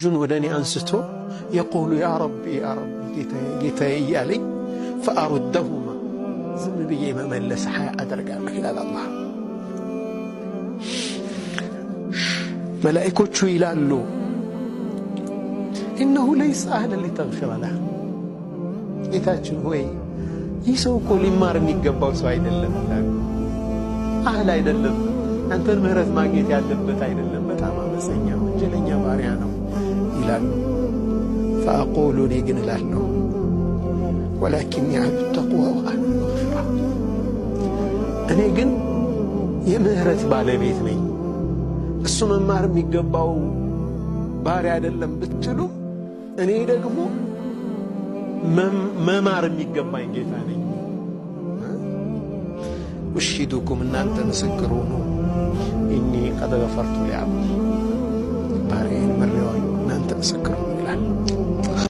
جن وداني أنستو يقول يا ربي يا ربي جيتي يالي فأردهما زم بي ما ملس حياة أدرك خلال الله ملائكة يلالو إنه ليس أهلا لتغفر له إتاجن هوي يسوكو لمار ميقباو سو አይደለም أهل አይደለም أنت المهرة ማግኘት ያለበት አይደለም በጣም አመፀኛ ወንጀለኛ ባሪያ ነው ይላሉ فأقول لي ግን እላለሁ ولكني أهل التقوى وأهل المغفرة እኔ ግን የምህረት ባለቤት ነኝ እሱ መማር የሚገባው ባሪያ አይደለም ብትሉ እኔ ደግሞ መማር የሚገባኝ ጌታ ነኝ أشهدكم እናንተ ምስክር ሁኑ إني قد غفرت لعبدي ባሪያዬን ምሬዋለሁ እናንተ ምስክር